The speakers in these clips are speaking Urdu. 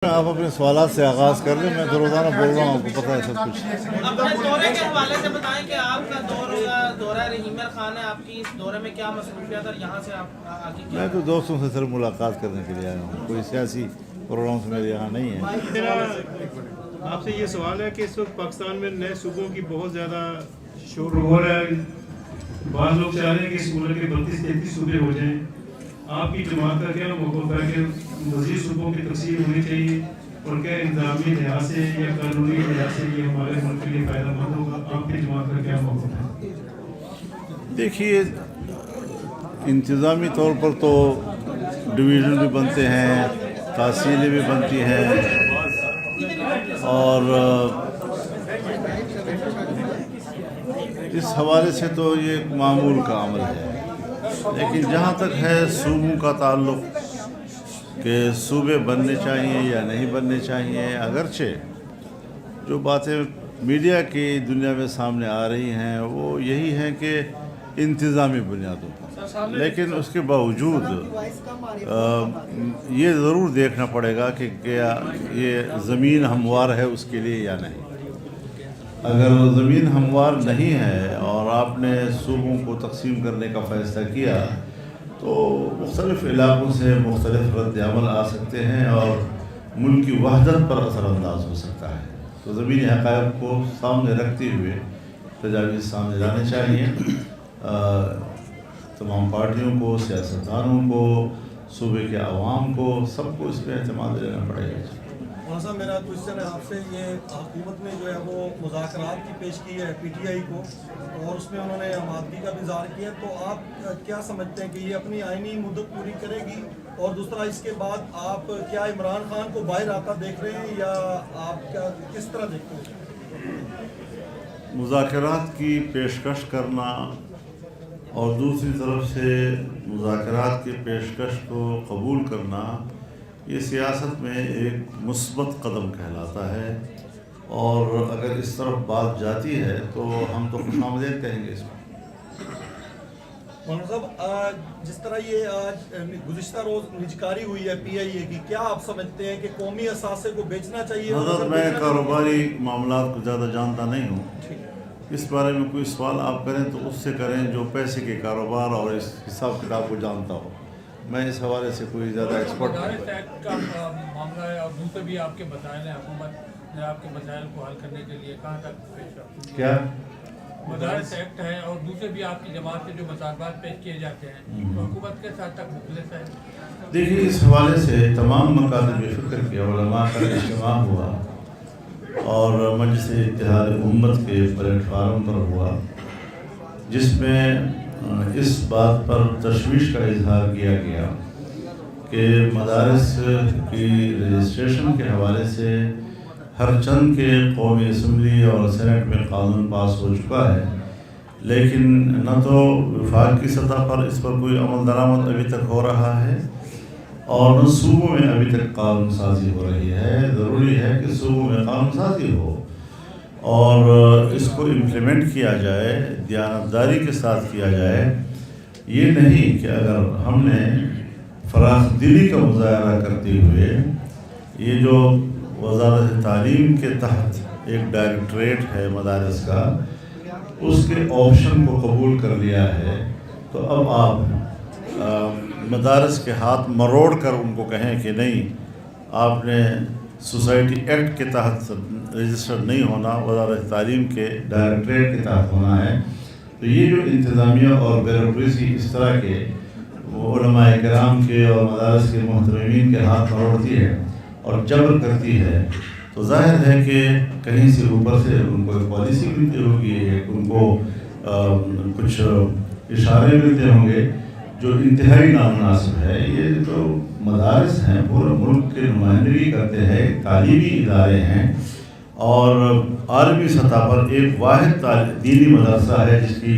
آپ اپنے سوالات سے آغاز کر لیں. میں تو روزانہ بول رہا ہوں, آپ کو پتہ ہے سب کچھ. اپنے دورے کے حوالے سے بتائیں کہ آپ کا دورہ رحیم خان ہے, آپ کی اس دورے میں کیا مصروفیات اور یہاں سے آپ آگے کیا؟ میں تو دوستوں سے صرف ملاقات کرنے کے لیے آیا ہوں, کوئی سیاسی پروگرامس میرے یہاں نہیں ہے. میرا آپ سے یہ سوال ہے کہ اس وقت پاکستان میں نئے صوبوں کی بہت زیادہ شور ہو رہا ہے. بعض لوگ چاہ رہے ہیں کہ اس ملک کے 32-33 صوبے ہو جائیں. آپ کی جماعت کا کیا موقف ہے کہ مزید صوبوں کی تقسیم ہونی چاہیے, اور کیا انتظامی لحاظ سے یا قانونی لحاظ سے یہ ہمارے ملک کے لیے فائدہ مند ہوگا؟ آپ کی جماعت کا کیا موقف ہے؟ دیکھیے, انتظامی طور پر تو ڈویژن بھی بنتے ہیں, تحصیلیں بھی بنتی ہیں, اور اس حوالے سے تو یہ ایک معمول کا عمل ہے. لیکن جہاں تک ہے صوبوں کا تعلق کہ صوبے بننے چاہیے یا نہیں بننے چاہیے, اگرچہ جو باتیں میڈیا کی دنیا میں سامنے آ رہی ہیں وہ یہی ہیں کہ انتظامی بنیادوں پر, لیکن اس کے باوجود یہ ضرور دیکھنا پڑے گا کہ کیا یہ زمین ہموار ہے اس کے لیے یا نہیں. اگر زمین ہموار نہیں ہے اور آپ نے صوبوں کو تقسیم کرنے کا فیصلہ کیا تو مختلف علاقوں سے مختلف رد عمل آ سکتے ہیں اور ملک کی وحدت پر اثر انداز ہو سکتا ہے. تو زمینی حقائق کو سامنے رکھتے ہوئے تجاویز سامنے لانے چاہیے. تمام پارٹیوں کو, سیاستدانوں کو, صوبے کے عوام کو, سب کو اس پہ اعتماد لینا پڑے گا. مولانا صاحب, میرا کوشچن ہے آپ سے, یہ حکومت نے جو ہے وہ مذاکرات کی پیش کی ہے پی ٹی آئی کو, اور اس میں انہوں نے ہم آدمی کا بھی اظہار کیا, تو آپ کیا سمجھتے ہیں کہ یہ اپنی آئینی مدت پوری کرے گی؟ اور دوسرا, اس کے بعد آپ کیا عمران خان کو باہر آتا دیکھ رہے ہیں یا آپ کیا کس طرح دیکھتے ہیں؟ مذاکرات کی پیشکش کرنا اور دوسری طرف سے مذاکرات کی پیشکش کو قبول کرنا, یہ سیاست میں ایک مثبت قدم کہلاتا ہے, اور اگر اس طرف بات جاتی ہے تو ہم تو خوش آمدید کہیں گے اس میں. مولانا صاحب, جس طرح یہ آج گزشتہ روز نجکاری ہوئی ہے پی آئی اے کی, کیا آپ سمجھتے ہیں کہ قومی اثاثے کو بیچنا چاہیے؟ حضرت, میں کاروباری معاملات کو زیادہ جانتا نہیں ہوں. اس بارے میں کوئی سوال آپ کریں تو اس سے کریں جو پیسے کے کاروبار اور اس حساب کتاب کو جانتا ہو. میں اس حوالے سے کوئی زیادہ ایکسپرٹ نہیں. مدارس ایکٹ کا معاملہ ہے اور دوسرے بھی آپ کے مسائل ہیں, حکومت نے آپ کے مسائل کو حل کرنے کے لیے کہاں تک پیش رفت؟ کیا مدارس ایکٹ ہے اور دوسرے بھی آپ کی جماعت سے جو مطالبات پیش کیے جاتے ہیں تو حکومت کے ساتھ تک مخلص ہے؟ دیکھیے, اس حوالے سے تمام مکاتب فکر کے علماء کا اجتماع ہوا اور مجلس اتحاد امت کے پلیٹ فارم پر ہوا, جس میں اس بات پر تشویش کا اظہار کیا گیا کہ مدارس کی رجسٹریشن کے حوالے سے ہر چند کے قومی اسمبلی اور سینٹ میں قانون پاس ہو چکا ہے, لیکن نہ تو وفاق کی سطح پر اس پر کوئی عمل درآمد ابھی تک ہو رہا ہے اور نہ صوبوں میں ابھی تک قانون سازی ہو رہی ہے. ضروری ہے کہ صوبوں میں قانون سازی ہو اور اس کو امپلیمنٹ کیا جائے, دیانتداری کے ساتھ کیا جائے. یہ نہیں کہ اگر ہم نے فراخ دلی کا مظاہرہ کرتے ہوئے یہ جو وزارت تعلیم کے تحت ایک ڈائریکٹریٹ ہے مدارس کا, اس کے آپشن کو قبول کر لیا ہے, تو اب آپ مدارس کے ہاتھ مروڑ کر ان کو کہیں کہ نہیں, آپ نے سوسائٹی ایکٹ کے تحت رجسٹر نہیں ہونا, وزارت تعلیم کے ڈائریکٹریٹ کے تحت ہونا ہے. تو یہ جو انتظامیہ اور بیوروکریسی اس طرح کے علماء کرام کے اور مدارس کے محترمین کے ہاتھ مروڑتی ہے اور جبر کرتی ہے, تو ظاہر ہے کہ کہیں سے اوپر سے ان کو ایک پالیسی ملتی ہوگی, ان کو کچھ اشارے ملتے ہوں گے جو انتہائی نامناسب ہے. یہ تو مدارس ہیں, پورے ملک کے نمائندگی کرتے ہیں, تعلیمی ادارے ہیں, اور عالمی سطح پر ایک واحد دینی مدرسہ ہے جس کی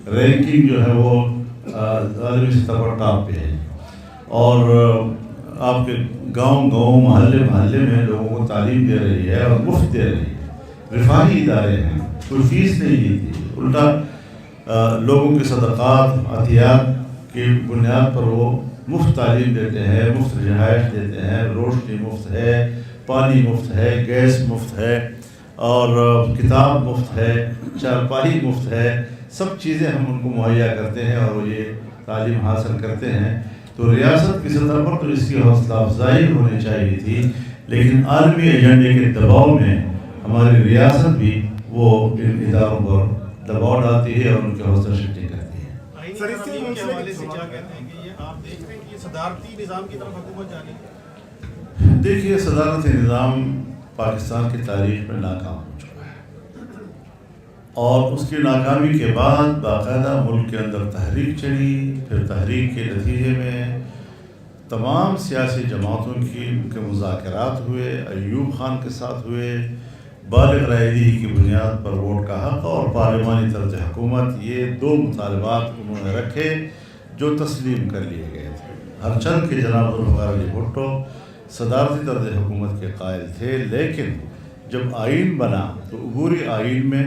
رینکنگ جو ہے وہ عالمی سطح پر ٹاپ پہ ہے, اور آپ کے گاؤں محلے میں لوگوں کو تعلیم دے رہی ہے اور مفت دے رہی ہے. رفاہی ادارے ہیں, کوئی فیس نہیں لیتی, الٹا لوگوں کے صدقات عطیات کی بنیاد پر وہ مفت تعلیم دیتے ہیں, مفت رہائش دیتے ہیں, روشنی مفت ہے, پانی مفت ہے، گیس مفت ہے، اور کتاب مفت ہے، چارپائی مفت ہے، سب چیزیں ہم ان کو مہیا کرتے ہیں اور وہ یہ تعلیم حاصل کرتے ہیں. تو ریاست کی سطح پر تو اس کی حوصلہ افزائی ہونی چاہیے تھی، لیکن عالمی ایجنڈے کے دباؤ میں ہماری ریاست بھی وہ ان اداروں پر دباؤ ڈالتی ہے اور ان کی حوصلہ شکنی کرتی ہے. سر اس کے حوالے سے کیا کہتے ہیں کہ یہ آپ دیکھ رہے ہیں کہ یہ صدارتی نظام کی طرف حکومت جا رہی ہے؟ دیکھیے، صدارتی نظام پاکستان کی تاریخ میں ناکام ہو چکا ہے، اور اس کی ناکامی کے بعد باقاعدہ ملک کے اندر تحریک چلی. پھر تحریک کے نتیجے میں تمام سیاسی جماعتوں کے مذاکرات ہوئے، ایوب خان کے ساتھ ہوئے، بالغ رائے دہی کی بنیاد پر ووٹ کا حق اور پارلیمانی طرز حکومت، یہ دو مطالبات انہوں نے رکھے جو تسلیم کر لیے گئے تھے. ہرچند کہ جناب ذوالفقار علی بھٹو صدارتی طرز حکومت کے قائل تھے، لیکن جب آئین بنا تو عبوری آئین میں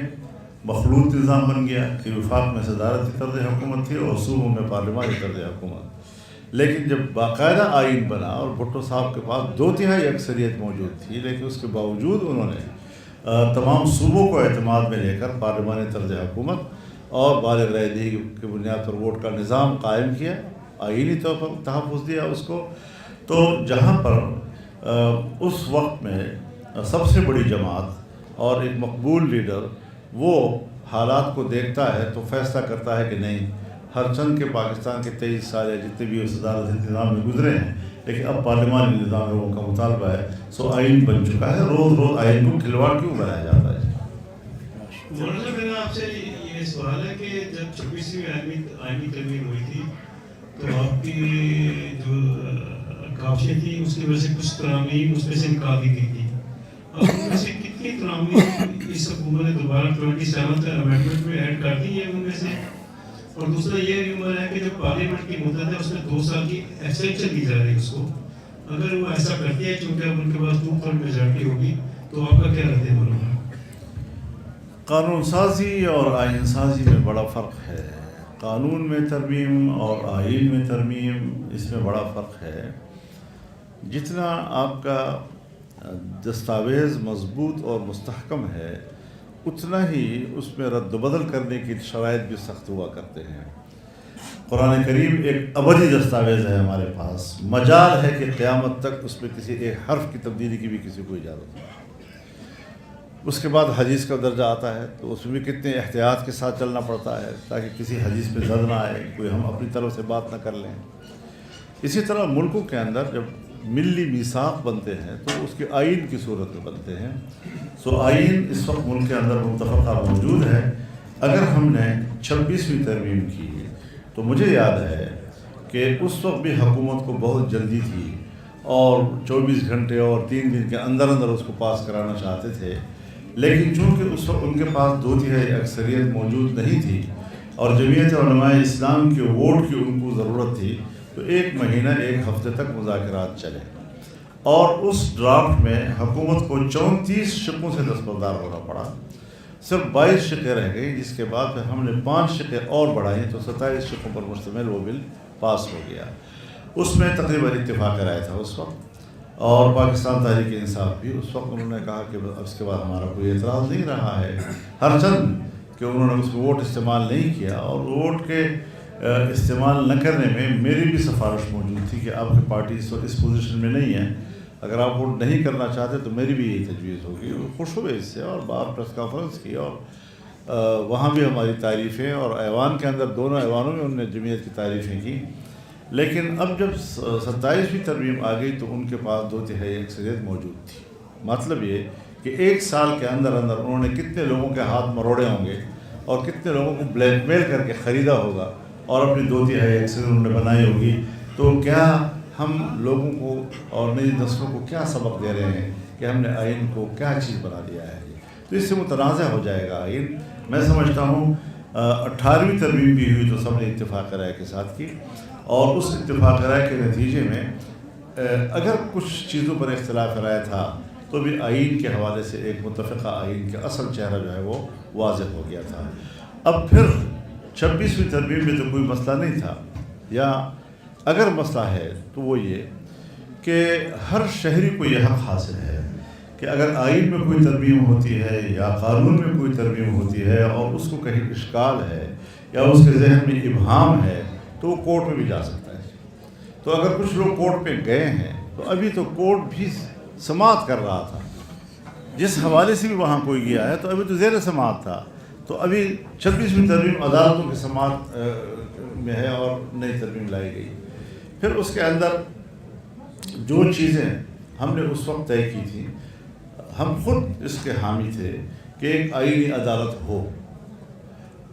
مخلوط نظام بن گیا کہ وفاق میں صدارتی طرز حکومت تھی اور صوبوں میں پارلیمانی طرز حکومت. لیکن جب باقاعدہ آئین بنا اور بھٹو صاحب کے پاس 2/3 اکثریت موجود تھی، لیکن اس کے باوجود انہوں نے تمام صوبوں کو اعتماد میں لے کر پارلیمانی طرز حکومت اور بالغ رائے دہی کی بنیاد پر ووٹ کا نظام قائم کیا، آئینی طور پر تحفظ دیا اس کو. تو جہاں پر اس وقت میں سب سے بڑی جماعت اور ایک مقبول لیڈر وہ حالات کو دیکھتا ہے تو فیصلہ کرتا ہے کہ نہیں، ہر چند کے پاکستان کے 23 سال یا جتنے بھی صدارتی نظام میں گزرے ہیں، لیکن اب پارلیمانی نظام لوگوں کا مطالبہ ہے، سو آئین بن چکا ہے. روز روز آئین کو کھلواڑ کیوں بنایا جاتا ہے؟ مولانا میرا آپ سے یہ سوال ہے کہ جب 26ویں آئینی ترمیم ہوئی تھی تو آپ کی جو کاوشیں تھی اس کی وجہ سے کچھ ترامیم اس میں سے نکال دی گئی تھی. اب ان میں سے کتنی ترامیم اس حکومت نے دوبارہ 27 امینڈمنٹ میں ایڈ کر دی ہے ان میں سے؟ اور دوسرا یہ ریومر ہے کہ جو پارلیمنٹ کی مدت ہے اس میں 2 سال کی ایکسٹینشن دی جا رہی ہے اس کو. اگر وہ ایسا کرتی ہے چونکہ اب ان کے پاس 2/3 میجارٹی ہوگی تو آپ کا کیا رد عمل ہوگا؟ قانون سازی اور آئین سازی میں بڑا فرق ہے. قانون میں ترمیم اور آئین میں ترمیم، اس میں بڑا فرق ہے. جتنا آپ کا دستاویز مضبوط اور مستحکم ہے، اتنا ہی اس میں رد و بدل کرنے کی شرائط بھی سخت ہوا کرتے ہیں. قرآن کریم ایک ابدی دستاویز ہے ہمارے پاس، مجال ہے کہ قیامت تک اس میں کسی ایک حرف کی تبدیلی کی بھی کسی کو اجازت نہیں. اس کے بعد حدیث کا درجہ آتا ہے تو اس میں بھی کتنے احتیاط کے ساتھ چلنا پڑتا ہے تاکہ کسی حدیث پہ زد نہ آئے، کوئی ہم اپنی طرف سے بات نہ کر لیں. اسی طرح ملکوں کے اندر جب ملی میثاق بنتے ہیں تو اس کے آئین کی صورت میں بنتے ہیں. سو آئین اس وقت ملک کے اندر متفقہ موجود ہے. اگر ہم نے 26ویں ترمیم کی تو مجھے یاد ہے کہ اس وقت بھی حکومت کو بہت جلدی تھی اور 24 گھنٹے اور 3 دن کے اندر اندر اس کو پاس کرانا چاہتے تھے، لیکن چونکہ اس وقت ان کے پاس 2/3 اکثریت موجود نہیں تھی اور جمعیت علماء اسلام کے ووٹ کی ان کو ضرورت تھی، تو 1 مہینہ 1 ہفتے تک مذاکرات چلے اور اس ڈرافٹ میں حکومت کو 34 شقوں سے دستبردار ہونا پڑا. صرف 22 شقیں رہ گئی، جس کے بعد پھر ہم نے 5 شقیں اور بڑھائیں تو 27 شقوں پر مشتمل وہ بل پاس ہو گیا. اس میں تقریباً اتفاق رائے تھا اس وقت، اور پاکستان تحریک انصاف بھی اس وقت انہوں نے کہا کہ اس کے بعد ہمارا کوئی اعتراض نہیں رہا ہے، ہرچند کہ انہوں نے اس میں ووٹ استعمال نہیں کیا. اور ووٹ کے استعمال نہ کرنے میں میری بھی سفارش موجود تھی کہ آپ کی پارٹی اس پوزیشن میں نہیں ہے، اگر آپ ووٹ نہیں کرنا چاہتے تو میری بھی یہی تجویز ہوگی. خوش ہوئے اس سے اور باہر پریس کانفرنس کی اور وہاں بھی ہماری تعریفیں، اور ایوان کے اندر دونوں ایوانوں میں انہوں نے جمعیت کی تعریفیں کی. لیکن اب جب 27ویں ترمیم آ گئی تو ان کے پاس 2/3 اکثریت موجود تھی. مطلب یہ کہ 1 سال کے اندر اندر انہوں نے کتنے لوگوں کے ہاتھ مروڑے ہوں گے اور کتنے لوگوں کو بلیک میل کر کے خریدا ہوگا اور اپنی 2/3 اکثریت انہوں نے بنائی ہوگی. تو کیا ہم لوگوں کو اور نئی نسلوں کو کیا سبق دے رہے ہیں کہ ہم نے آئین کو کیا چیز بنا دیا ہے؟ تو اس سے متنازع ہو جائے گا آئین. میں سمجھتا ہوں 18ویں ترمیم بھی ہوئی تو سب نے اتفاق رائے کے ساتھ کی، اور اس اتفاق رائے کے نتیجے میں اگر کچھ چیزوں پر اختلاف رائے تھا تو بھی آئین کے حوالے سے ایک متفقہ آئین کا اصل چہرہ جو ہے وہ واضح ہو گیا تھا. اب پھر 26ویں ترمیم میں تو کوئی مسئلہ نہیں تھا، یا اگر مسئلہ ہے تو وہ یہ کہ ہر شہری کو یہ حق حاصل ہے کہ اگر آئین میں کوئی ترمیم ہوتی ہے یا قانون میں کوئی ترمیم ہوتی ہے اور اس کو کہیں اشکال ہے یا اس کے ذہن میں ابہام ہے تو وہ کورٹ میں بھی جا سکتا ہے. تو اگر کچھ لوگ کورٹ پہ گئے ہیں تو ابھی تو کورٹ بھی سماعت کر رہا تھا، جس حوالے سے بھی وہاں کوئی گیا ہے تو ابھی تو زیر سماعت تھا. تو ابھی 26ویں ترمیم عدالتوں کی سماعت میں ہے اور نئی ترمیم لائی گئی. پھر اس کے اندر جو چیزیں ہم نے اس وقت طے کی تھیں، ہم خود اس کے حامی تھے کہ ایک آئینی عدالت ہو.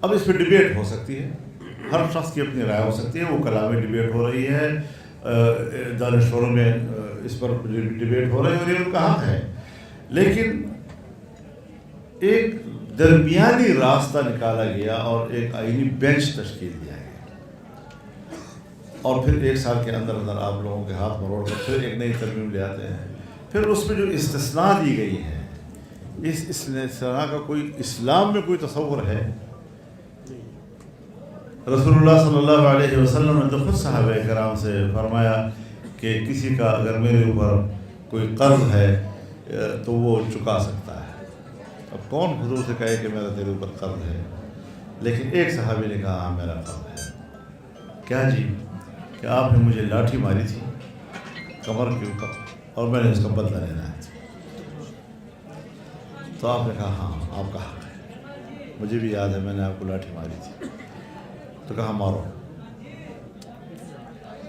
اب اس پہ ڈبیٹ ہو سکتی ہے، ہر شخص کی اپنی رائے ہو سکتی ہے. وہ کلامی ڈبیٹ ہو رہی ہے، دانشوروں میں اس پر ڈبیٹ ہو رہی ہے اور یہ ان کا حق ہے. لیکن ایک درمیانی راستہ نکالا گیا اور ایک آئینی بینچ تشکیل دیا گیا اور پھر 1 سال کے اندر اندر آپ لوگوں کے ہاتھ مروڑ کر پھر ایک نئی ترمیم لے آتے ہیں. پھر اس میں جو استثناء دی گئی ہے، اس استثناء کا کوئی اسلام میں کوئی تصور ہے؟ رسول اللہ صلی اللہ علیہ وسلم نے تو خود صحابہ کرام سے فرمایا کہ کسی کا اگر میرے اوپر کوئی قرض ہے تو وہ چکا سکتا ہے. اب کون حضور سے کہے کہ میرا تیرے اوپر قرض ہے؟ لیکن ایک صحابی نے کہا ہاں میرا قرض ہے. کیا جی؟ کہ آپ نے مجھے لاٹھی ماری تھی کمر کے اوپر اور میں نے اس کا بدلہ لینا ہے. تو آپ نے کہا ہاں آپ کا حق ہے، مجھے بھی یاد ہے میں نے آپ کو لاٹھی ماری تھی. تو کہا مارو.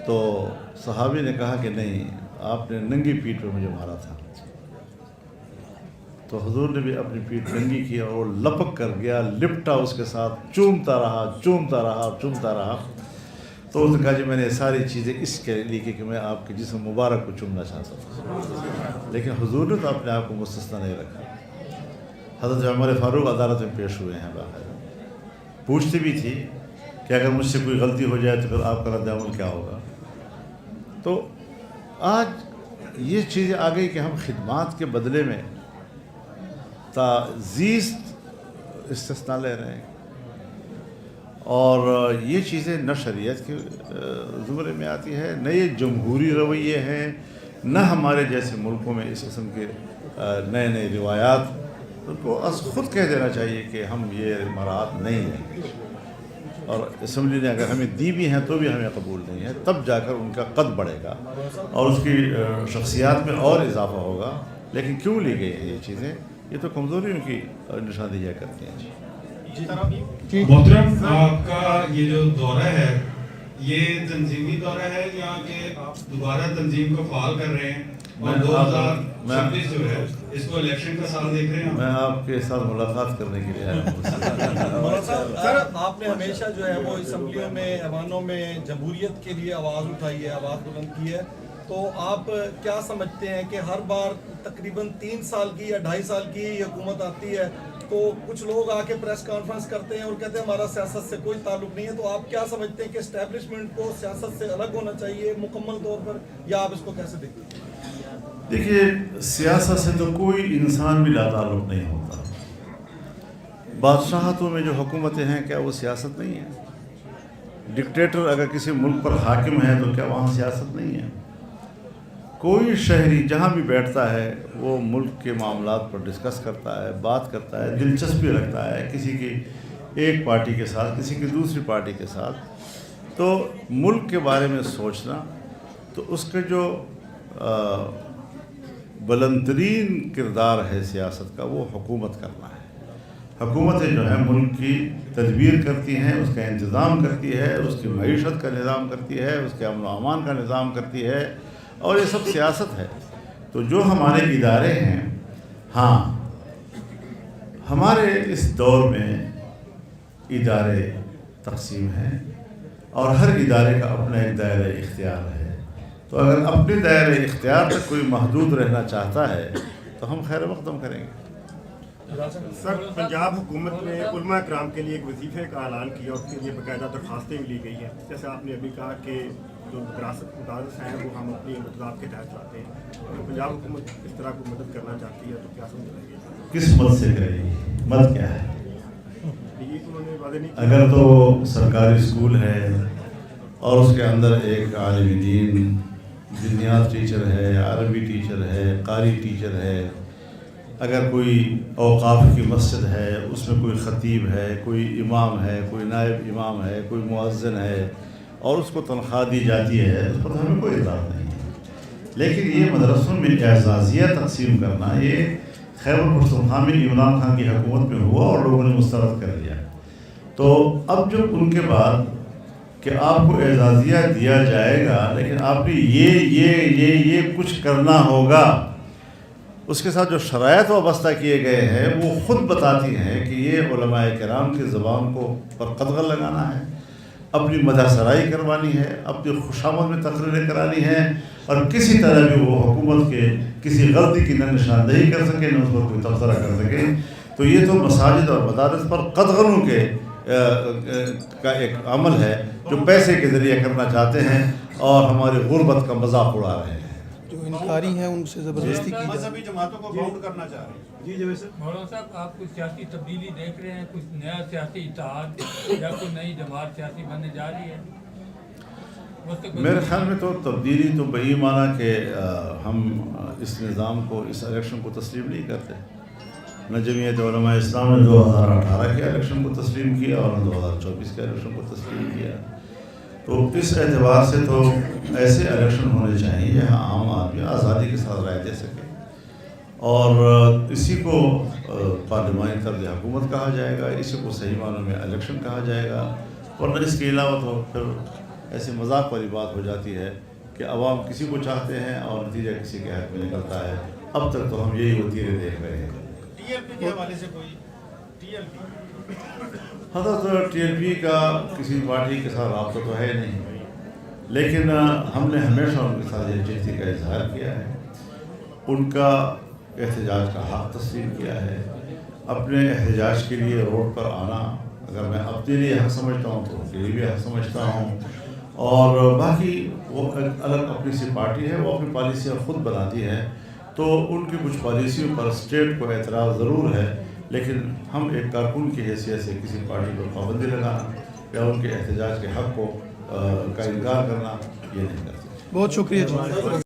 تو صحابی نے کہا کہ نہیں، آپ نے ننگی پیٹھ پہ مجھے مارا تھا. تو حضور نے بھی اپنی پیٹھ ننگی کی اور وہ لپک کر گیا، لپٹا اس کے ساتھ، چومتا رہا. تو اس نے کہا جی میں نے ساری چیزیں اس کے لیے کی کہ میں آپ کے جسم مبارک کو چومنا چاہتا تھا. لیکن حضور نے تو اپنے آپ کو مستثنیٰ نہیں رکھا. حضرت عمر فاروق عدالت میں پیش ہوئے ہیں، باقاعدہ پوچھتے بھی تھی کہ اگر مجھ سے کوئی غلطی ہو جائے تو پھر آپ کا رد عمل کیا ہوگا. تو آج یہ چیزیں آ گئی کہ ہم خدمات کے بدلے میں زیست استثناء لے رہے ہیں، اور یہ چیزیں نہ شریعت کے زمرے میں آتی ہے، نہ یہ جمہوری رویے ہیں، نہ ہمارے جیسے ملکوں میں اس قسم کے نئے روایات. ان کو خود کہہ دینا چاہیے کہ ہم یہ مراعات نہیں ہیں، اور اسمبلی نے اگر ہمیں دی بھی ہیں تو بھی ہمیں قبول نہیں ہے. تب جا کر ان کا قد بڑھے گا اور اس کی شخصیات میں اور اضافہ ہوگا. لیکن کیوں لی گئی ہیں یہ چیزیں؟ یہ تو کمزوریوں کی نشاندہیاں کرتی ہیں. جی محترم، آپ کا یہ جو دورہ ہے یہ تنظیمی دورہ ہے یا کہ آپ دوبارہ تنظیم کو فعال کر رہے ہیں اور 2026 جو ہے اس کو الیکشن کا سال دیکھ رہے ہیں؟ میں آپ کے ساتھ ملاقات کرنے کے لیے آیا ہوں. سر آپ نے ہمیشہ جو ہے وہ اسمبلیوں میں، ایوانوں میں جمہوریت کے لیے آواز اٹھائی ہے، آواز بلند کی ہے. تو آپ کیا سمجھتے ہیں کہ ہر بار تقریباً 3 سال کی یا 2.5 سال کی یہ حکومت آتی ہے تو کچھ لوگ آ کے پریس کانفرنس کرتے ہیں اور کہتے ہیں ہمارا سیاست سے کوئی تعلق نہیں ہے. تو آپ کیا سمجھتے ہیں کہ اسٹیبلشمنٹ کو سیاست سے الگ ہونا چاہیے مکمل طور پر، یا آپ اس کو کیسے دیکھتے ہیں؟ دیکھیے، سیاست سے تو کوئی انسان بھی لا تعلق نہیں ہوتا. بادشاہتوں میں جو حکومتیں ہیں کیا وہ سیاست نہیں ہے؟ ڈکٹیٹر اگر کسی ملک پر حاکم ہے تو کیا وہاں سیاست نہیں ہے؟ کوئی شہری جہاں بھی بیٹھتا ہے وہ ملک کے معاملات پر ڈسکس کرتا ہے، بات کرتا ہے، دلچسپی رکھتا ہے کسی کی ایک پارٹی کے ساتھ، کسی کی دوسری پارٹی کے ساتھ. تو ملک کے بارے میں سوچنا، تو اس کے جو بلند ترین کردار ہے سیاست کا وہ حکومت کرنا ہے. حکومتیں جو ہیں ملک کی تدبیر کرتی ہیں، اس کا انتظام کرتی ہے، اس کی معیشت کا نظام کرتی ہے، اس کے امن و امان کا نظام کرتی ہے، اور یہ سب سیاست ہے. تو جو ہمارے ادارے ہیں، ہاں ہمارے اس دور میں ادارے تقسیم ہیں اور ہر ادارے کا اپنا ایک دائرہ اختیار ہے. تو اگر اپنے دائرہ اختیار تک کوئی محدود رہنا چاہتا ہے تو ہم خیر مقدم کریں گے. سر، پنجاب حکومت نے علماء کرام کے لیے ایک وظیفے کا اعلان کیا، اس کے لیے باقاعدہ درخواستیں بھی لی گئی ہیں. جیسے آپ نے ابھی کہا کہ جو وراثت مدارس ہیں وہ ہم اپنی مدد کے تحت لاتے ہیں. اگر پنجاب حکومت اس طرح کو مدد کرنا چاہتی ہے تو کیا سمجھ گے؟ کس مد سے کرے گی؟ مد کیا ہے؟ یہ تو انہوں نے واضح نہیں کیا. اگر تو سرکاری اسکول ہے اور اس کے اندر ایک عالم دین، دینیات ٹیچر ہے، عربی ٹیچر ہے، قاری ٹیچر ہے، اگر کوئی اوقاف کی مسجد ہے، اس میں کوئی خطیب ہے، کوئی امام ہے، کوئی نائب امام ہے، کوئی مؤذن ہے اور اس کو تنخواہ دی جاتی ہے، اس پر ہمیں کوئی اعتراض نہیں ہے۔ لیکن یہ مدرسوں میں اعزازیہ تقسیم کرنا، یہ خیبر پختونخوا میں عمران خان کی حکومت میں ہوا اور لوگوں نے مسترد کر لیا۔ تو اب جو ان کے بعد کہ آپ کو اعزازیہ دیا جائے گا لیکن آپ نے یہ کچھ کرنا ہوگا، اس کے ساتھ جو شرائط وابستہ کیے گئے ہیں وہ خود بتاتی ہیں کہ یہ علماء کرام کی زبان کو پر قدغن لگانا ہے، اپنی مدح سرائی کروانی ہے، اپنی خوشامد میں تقریریں کرانی ہیں، اور کسی طرح بھی وہ حکومت کے کسی غلطی کی نہ نشاندہی کر سکے نہ اس پر کوئی تبصرہ کر سکے۔ تو یہ تو مساجد اور مدارس پر قدغنوں کے کا ایک عمل ہے جو پیسے کے ذریعے کرنا چاہتے ہیں اور ہماری غربت کا مذاق اڑا رہے ہیں۔ جو انکاری ہیں ان سے زبردستی کی مذہبی جماعتوں کو فاؤنڈ کرنا چاہ رہے ہیں۔ جی جی سر، مولانا صاحب آپ کچھ سیاسی تبدیلی دیکھ رہے ہیں، کچھ نیا سیاسی اتحاد یا کوئی نئی جماعت سیاسی بننے جا رہی ہے؟ میرے خیال میں تو تبدیلی تو بہی معنی کہ ہم اس نظام کو، اس الیکشن کو تسلیم نہیں کرتے۔ نہ جمعیت علماء اسلام نے 2018 کے الیکشن کو تسلیم کیا اور نہ 2024 کے الیکشن کو تسلیم کیا۔ تو اس اعتبار سے تو ایسے الیکشن ہونے چاہیے جہاں عام آدمی آزادی کے ساتھ رائے دے سکے، اور اسی کو پارلیمانی طرز حکومت کہا جائے گا، اسی کو صحیح معنوں میں الیکشن کہا جائے گا۔ ورنہ اس کے علاوہ تو پھر ایسی مذاق والی بات ہو جاتی ہے کہ عوام کسی کو چاہتے ہیں اور نتیجہ کسی کے حق میں نکلتا ہے۔ اب تک تو ہم یہی وتیرے دیکھ رہے ہیں۔ ٹی ایل پی کے حوالے سے کوئی ٹی ایل پی حضرت ٹی ایل پی کا کسی پارٹی کے ساتھ رابطہ تو ہے نہیں، لیکن ہم نے ہمیشہ ان کے ساتھ یکجہتی کا اظہار کیا ہے، ان کا احتجاج کا حق تسلیم کیا ہے۔ اپنے احتجاج کے لیے روڈ پر آنا اگر میں اپنے لیے حق سمجھتا ہوں تو ان کے لیے بھی حق سمجھتا ہوں، اور باقی وہ الگ اپنی سی پارٹی ہے، وہ اپنی پالیسیاں خود بناتی ہے، تو ان کی کچھ پالیسیوں پر اسٹیٹ کو اعتراض ضرور ہے، لیکن ہم ایک کارکن کی حیثیت سے کسی پارٹی پر پابندی لگانا یا ان کے احتجاج کے حق کو کا انکار کرنا یہ نہیں کرتے۔ بہت شکریہ جی۔